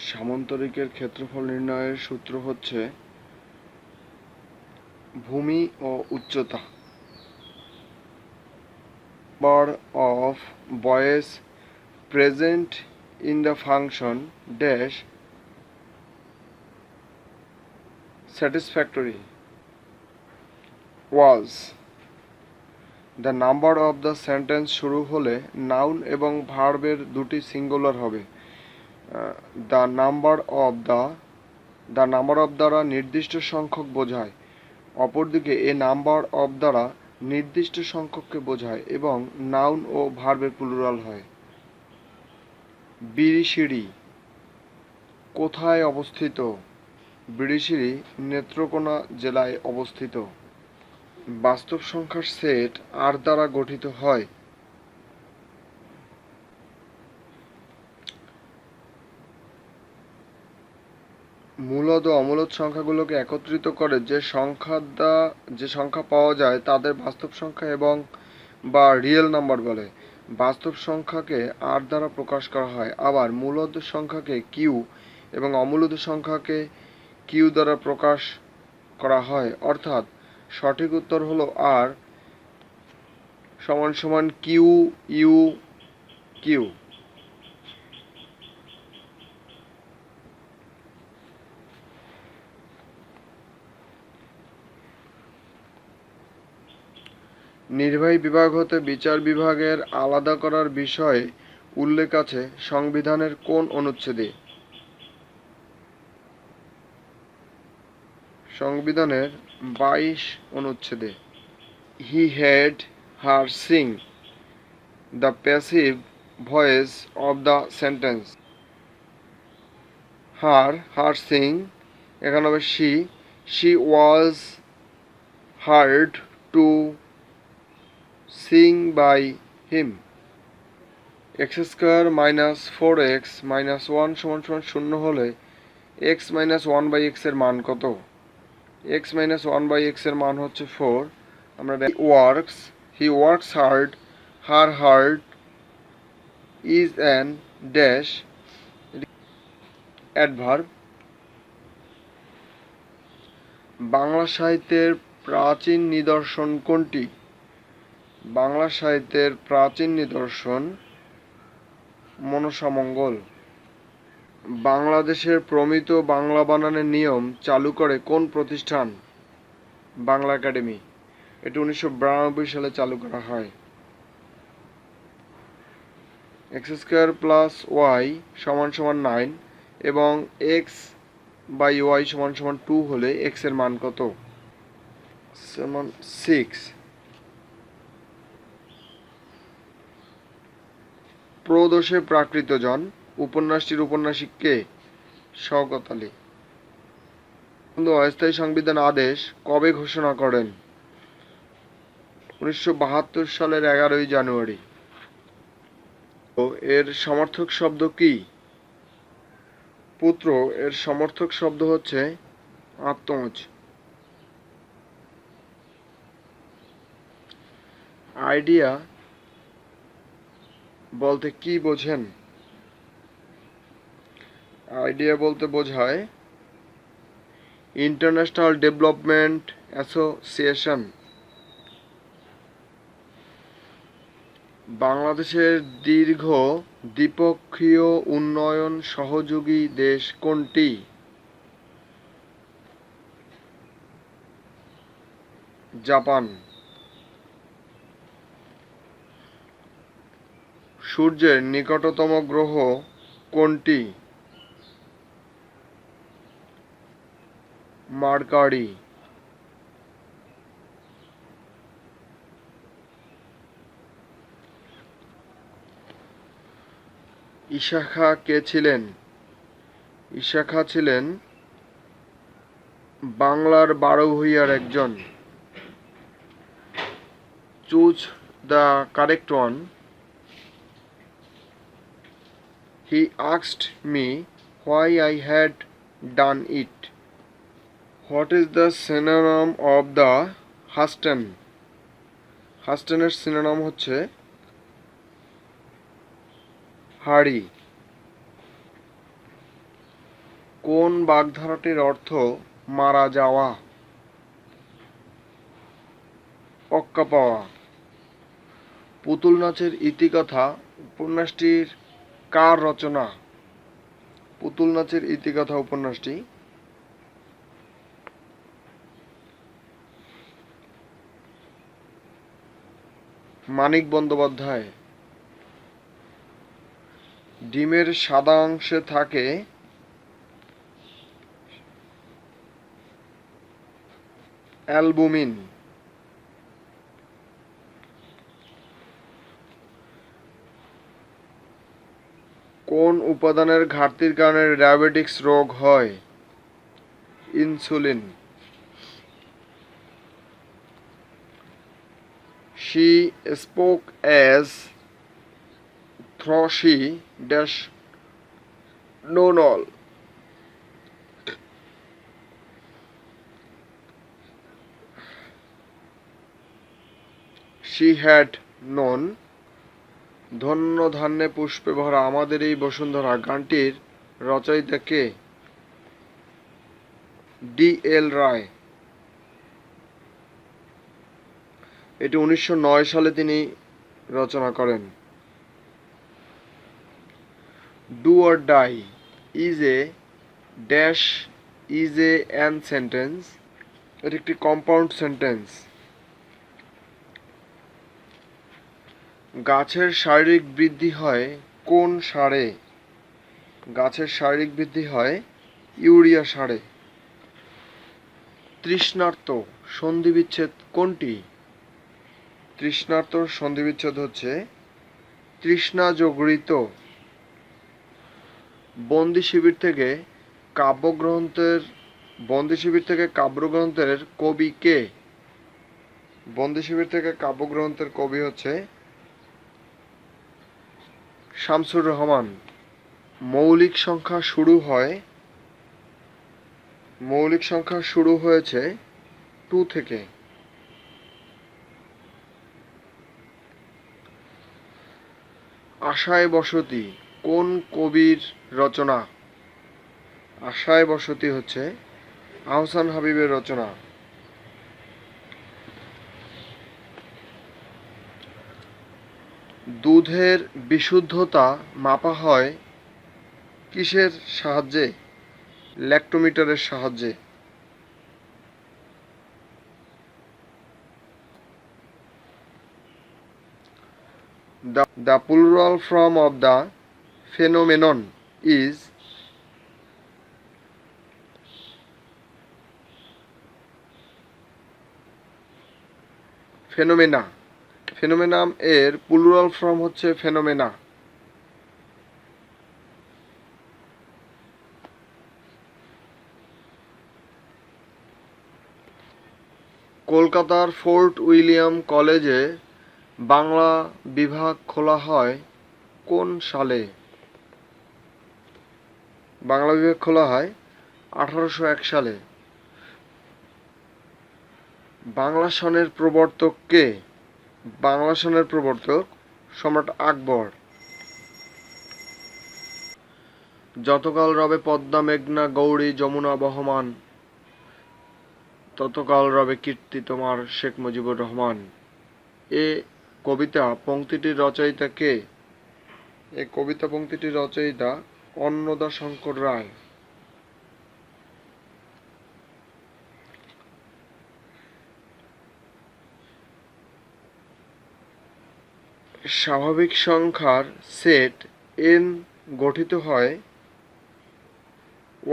সামান্তরিকের ক্ষেত্রফল নির্ণয়ের সূত্র হচ্ছে ভূমি ও উচ্চতা। Number of boys present in the function dash satisfactory was the number of the sentence শুরু হলে নাউন এবং ভার্বের দুটি সিঙ্গুলার হবে। দ্য নাম্বার অফ দ্বারা নির্দিষ্ট সংখ্যক বোঝায়। অপরদিকে এ নাম্বার অফ দ্বারা নির্দিষ্ট সংখ্যককে বোঝায় এবং নাউন ও ভার্বের প্লুরাল হয়। বিরিশিরি কোথায় অবস্থিত? বিরিশিরি নেত্রকোনা জেলায় অবস্থিত। বাস্তব সংখ্যার সেট আর দ্বারা গঠিত হয়। মূলদ ও অমূলদ সংখ্যাগুলোকে একত্রিত করে যে সংখ্যা পাওয়া যায় তাদের বাস্তব সংখ্যা এবং বা রিয়েল নাম্বার বলে। বাস্তব সংখ্যাকে আর দ্বারা প্রকাশ করা হয়। আবার মূলদ সংখ্যাকে কিউ এবং অমূলদ সংখ্যাকে কিউ দ্বারা প্রকাশ করা হয়। অর্থাৎ সঠিক উত্তর হলো আর = কিউ ইউ কিউ। নির্বাহী বিভাগ হতে বিচার বিভাগের আলাদা করার বিষয়ে উল্লেখ আছে সংবিধানের কোন অনুচ্ছেদে? সংবিধানের 22 অনুচ্ছেদে। He had her sing the passive voice of the sentence. Her sing এখানে হবে she was heard to sing by him. x² - 4x - 1 = 0 হলে x - 1/x এর মান কত? x - 1/x এর মান হচ্ছে 4। আমরা he works hard, her hard is an dash adverb। Bangla সাহিত্যের প্রাচীন নিদর্শন কোনটি? বাংলা সাহিত্যের প্রাচীন নিদর্শন মনসামঙ্গল। বাংলাদেশের প্রমিত বাংলা বানানের নিয়ম চালু করে কোন প্রতিষ্ঠান? বাংলা একাডেমি। এটি 1992 সালে চালু করা হয়। x² + y = 9 এবং x/y = 2 হলে x এর মান কত? 6। প্রদোষে প্রাকৃতজন উপন্যাসটির উপন্যাসিক কে? শওকত আলী। অস্থায়ী সংবিধান আদেশ কবে ঘোষণা করেন? 1972 সালের 11 জানুয়ারি। এর সমর্থক শব্দ কি? পুত্র এর সমর্থক শব্দ হচ্ছে আত্মজ। আইডিয়া বলতে কি বোঝেন? আইডিয়া বলতে বোঝায় ইন্টারন্যাশনাল ডেভেলপমেন্ট অ্যাসোসিয়েশন। বাংলাদেশের দীর্ঘ দ্বিপক্ষীয় উন্নয়ন সহযোগী দেশ কোনটি? জাপান। সূর্যের নিকটতম গ্রহ কোনটি? মার্কারি। ইশাখা কে ছিলেন? ইশাখা ছিলেন বাংলার 12 ভূঁইয়ার একজন। Choose the correct one. He asked me why I had done it. What is the synonym of the Huston? হাস্টনের সিনোনিম হচ্ছে হাড়ি। কোন বাগধারাটির অর্থ মারা যাওয়া, অক্কা পাওয়া? পুতুল নাচের ইতিকথা উপন্যাসটির কার রচনা? পুতুল নাচের ইতিকথা উপন্যাসটি মানিক বন্দ্যোপাধ্যায়। ডিমের সাদা অংশে থাকে অ্যালবুমিন। কোন উপাদানের ঘাটতির কারণে ডায়াবেটিস রোগ হয়? Insulin. She spoke as though she dash known all. She had known. ধন্য ধান্যে পুষ্পে ভরা আমাদের এই বসুন্ধরা গানটির রচয়িতা কে? D.L. রায়। এটি 1909 সালে তিনি রচনা করেন। Do or die is a dash is a an sentence. এটি একটি কম্পাউন্ড সেন্টেন্স। গাছের শারীরিক বৃদ্ধি হয় কোন সারে? গাছের শারীরিক বৃদ্ধি হয় ইউরিয়া সারে। তৃষ্ণার্ত সন্ধিবিচ্ছেদ কোনটি? তৃষ্ণার্ত সন্ধিবিচ্ছেদ হচ্ছে তৃষ্ণাজগৃত। বন্দি শিবির থেকে কাব্যগ্রন্থের কবি কে? বন্দি শিবির থেকে কাব্যগ্রন্থের কবি হচ্ছে শামসুর রহমান। মৌলিক সংখ্যা শুরু হয়েছে 2 থেকে। আশায় বসতি কোন কবির রচনা? আশায় বসতি হচ্ছে আহসান হাবীবের রচনা। দুধের বিশুদ্ধতা মাপা হয় কিসের সাহায্যে? ল্যাক্টোমিটারের সাহায্যে। The plural form of the phenomenon is phenomena. Phenomenon এর প্লুরাল ফর্ম হচ্ছে phenomena. কলকাতার ফোর্ট উইলিয়াম কলেজে বাংলা বিভাগ খোলা হয় কোন সালে? বাংলা বিভাগ খোলা হয় 1801 সালে। বাংলা সনের প্রবর্তক কে? বাংলা সনের প্রবর্তক সম্রাট আকবর। যতকাল রবে পদ্মা মেঘনা গৌরী যমুনা বহমান, ততকাল রবে কীর্তি তোমার শেখ মুজিবুর রহমান। এ কবিতা পংক্তিটির রচয়িতা কে? এই কবিতা পংক্তিটির রচয়িতা অন্নদাশঙ্কর রায়। স্বাভাবিক সংখ্যার সেট n গঠিত হয়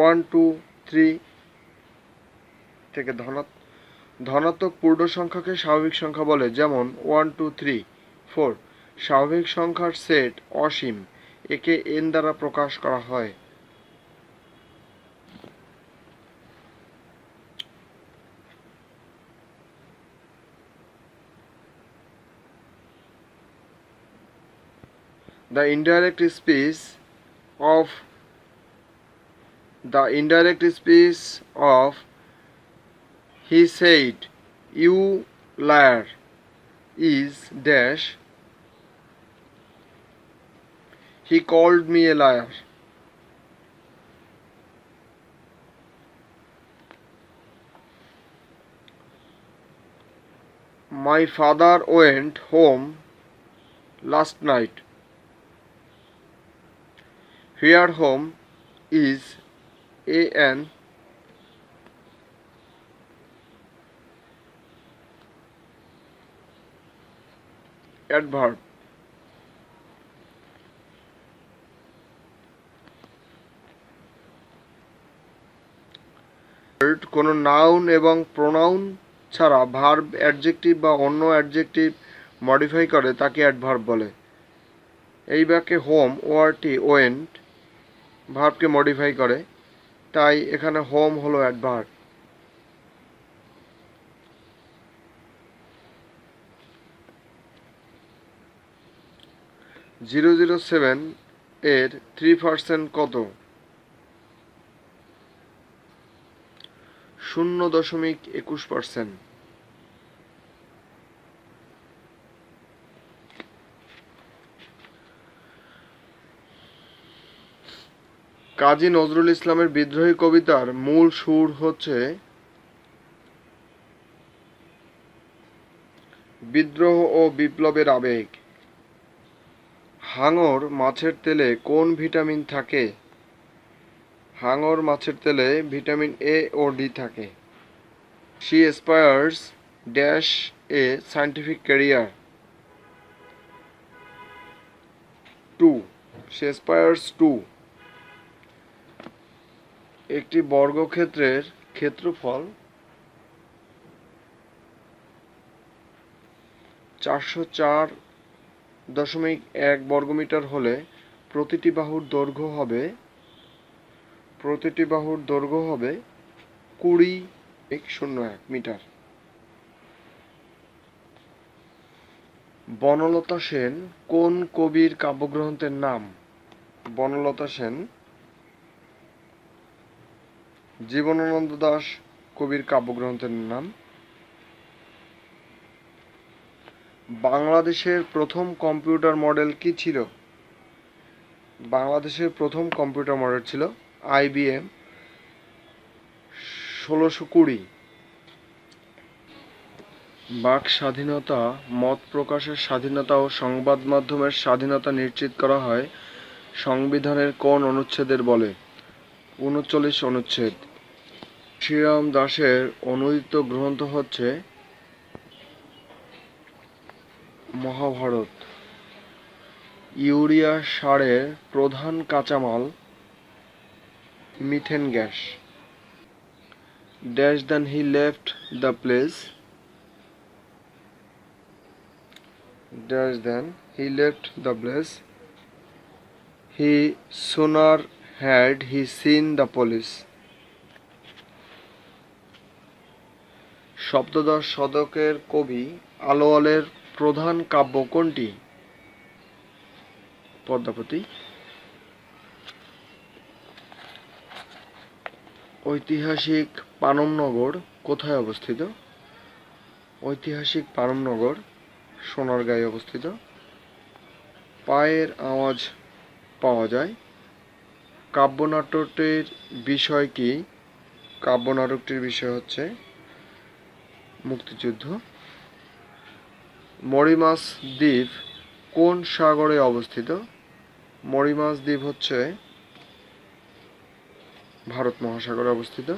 1 2 3 থেকে। ধনাত্মক পূর্ণ সংখ্যাকে স্বাভাবিক সংখ্যা বলে, যেমন 1 2 3 4। স্বাভাবিক সংখ্যার সেট অসীম, একে n দ্বারা প্রকাশ করা হয়। The indirect speech of he said, "You liar," is dash. He called me a liar. My father went home last night. Here home is an adverb. কোনো নাউন এবং প্রোনাউন ছাড়া ভার্ব, অ্যাডজেক্টিভ বা অন্য adjective modify করে তাকে adverb বলে। এই বাক্যে হোম ওয়ার্ডটি ওয়েন্ট ভার্বকে মডিফাই করে, তাই এখানে হোম হলো অ্যাডভার্ব। 007 এর 3% কত? 0.21%। কাজী নজরুল ইসলামের বিদ্রোহী কবিতার মূল সুর হচ্ছে বিদ্রোহ ও বিপ্লবের আবেগ। হাঙর মাছের তেলে কোন ভিটামিন থাকে? হাঙর মাছের তেলে ভিটামিন এ ও ডি থাকে। She aspires dash a scientific career. 2. She aspires to একটি বর্গক্ষেত্রের ক্ষেত্রফল 404.1 বর্গমিটার হলে প্রতিটি বাহুর দৈর্ঘ্য হবে 20.01 মিটার। বনলতা সেন কোন কবির কাব্যগ্রন্থের নাম? বনলতা সেন জীবনানন্দ দাশ কবির কাব্যগ্রন্থের নাম। বাংলাদেশের প্রথম কম্পিউটার মডেল কি ছিল? বাংলাদেশের প্রথম কম্পিউটার মডেল ছিল IBM 1620। বাক স্বাধীনতা, মত প্রকাশের স্বাধীনতা ও সংবাদ মাধ্যমের স্বাধীনতা নিশ্চিত করা হয় সংবিধানের কোন অনুচ্ছেদের বলে? 39 অনুচ্ছেদ। শ্রীরাম দাসের অনূদিত গ্রন্থ হচ্ছে মহাভারত। ইউরিয়া সারের প্রধান কাঁচামাল methane gas. Dash then he left the place. Dash then he left the place. He sooner had he seen the police. সপ্তদশ শতকের কবি আলোয়ালের প্রধান কাব্য কোনটি? পদ্মাবতী। ঐতিহাসিক পানমনগর কোথায় অবস্থিত? ঐতিহাসিক পানমনগর সোনারগাঁয়ে অবস্থিত। পায়ের আওয়াজ পাওয়া যায়। কাব্যনাটকটির বিষয় কি? কাব্যনাটকটির বিষয় হচ্ছে মুক্তিযুদ্ধ। মরিমাস দ্বীপ কোন সাগরে অবস্থিত? মরিমাস দ্বীপ হচ্ছে ভারত মহাসাগরে অবস্থিত।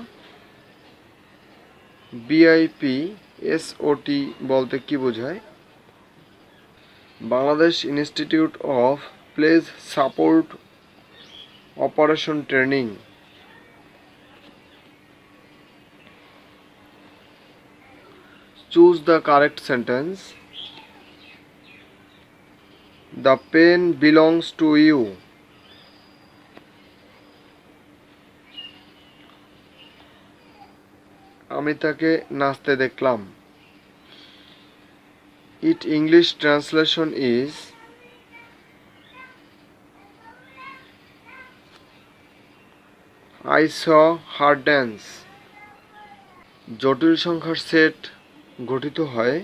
BIPSOT বলতে কি বোঝায়? Bangladesh institute of place support operation training. Choose the correct sentence. The pen belongs to you. আমি তাকে নাচতে দেখলাম। Its English translation is I saw her dance. জটিল সংখ্যার সেট গঠিত হয়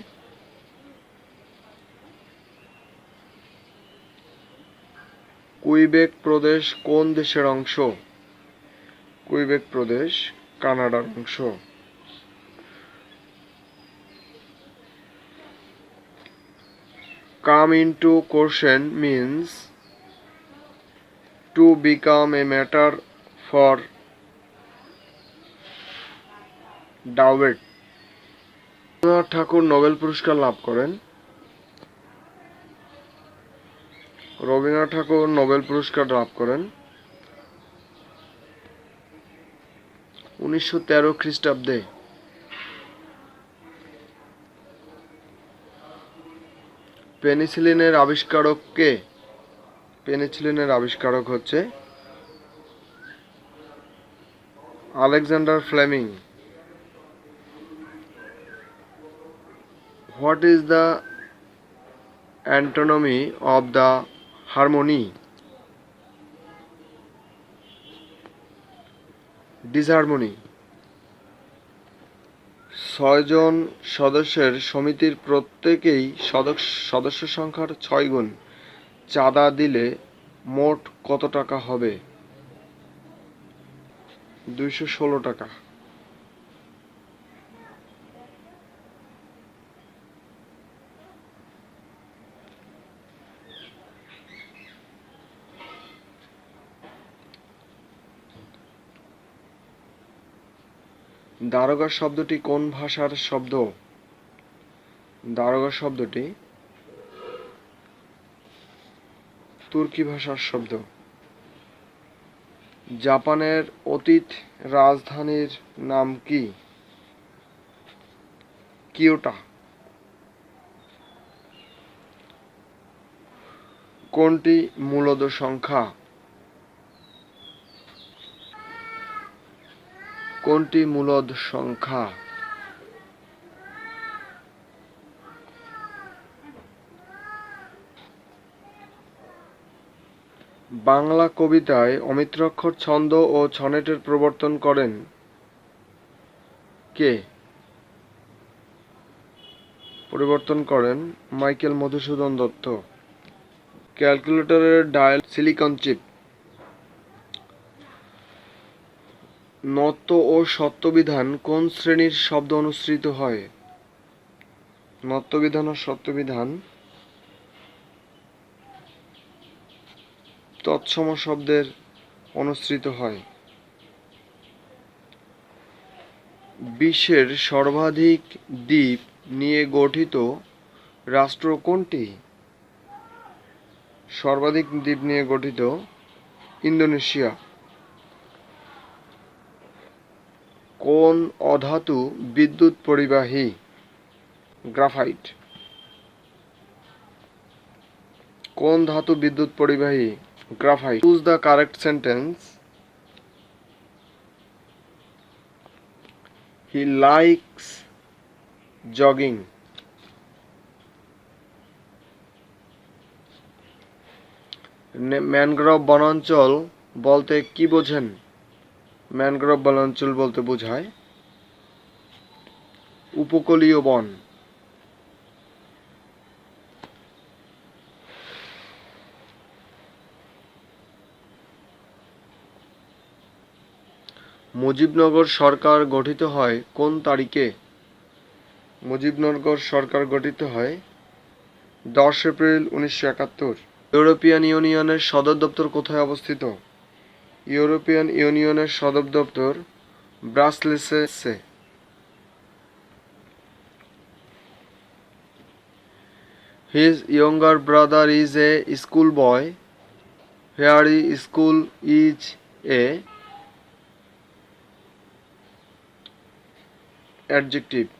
কুইবেক প্রদেশ কোন দেশের অংশ? কুইবেক প্রদেশ কানাডার অংশ। come into question means to become a matter for debate. Rabindranath Thakur Nobel পুরস্কার লাভ করেন। রবীন্দ্রনাথ ঠাকুর নোবেল পুরস্কার লাভ করেন 1913 খ্রিস্টাব্দে। পেনিসিলিনের আবিষ্কারক কে? পেনিসিলিনের আবিষ্কারক হচ্ছে Alexander Fleming. What is the antonymy of the harmony? Disharmony. 6 জন সদস্যের সমিতির প্রত্যেকেই সদস্য সংখ্যার 6 গুণ চাঁদা দিলে মোট কত টাকা হবে? 216 টাকা। দারোগা শব্দটি কোন ভাষার শব্দ? দারোগা শব্দটি তুর্কি ভাষার শব্দ। জাপানের অতীত রাজধানীর নাম কি? কিয়োটো। কোনটি মূলদ সংখ্যা? কোনটি মূলদ সংখ্যা? বাংলা কবিতায় অমিত্রাক্ষর ছন্দ ও সনেটের প্রবর্তন করেন কে? পরিবর্তন করেন মাইকেল মধুসূদন দত্ত। ক্যালকুলেটরের ডায়াল সিলিকন চিপ। নত্ব ও সত্যবিধান কোন শ্রেণীর শব্দ অনুসৃত হয়? নত্যবিধান ও সত্যবিধান তৎসম শব্দের অনুসৃত হয়। বিশ্বের সর্বাধিক দ্বীপ নিয়ে গঠিত রাষ্ট্র কোনটি? সর্বাধিক দ্বীপ নিয়ে গঠিত ইন্দোনেশিয়া। কোন অধাতু বিদ্যুৎ পরিবাহী? গ্রাফাইট। কোন ধাতু বিদ্যুৎ পরিবাহী? Graphite. Choose the correct sentence. He likes jogging. Mangrove বনাঞ্চল বলতে কি বোঝেন? ম্যানগ্রোভ বনাঞ্চল বলতে বোঝায় উপকূলীয় বন। মুজিবনগর সরকার গঠিত হয় কোন তারিখে? মুজিবনগর সরকার গঠিত হয় 10 এপ্রিল 1971। ইউরোপিয়ান ইউনিয়নের সদর দপ্তর কোথায় অবস্থিত? ইউরোপিয়ান ইউনিয়নের সদর দপ্তর ব্রাসেলসে। His younger brother is a schoolboy. Here school is a adjective.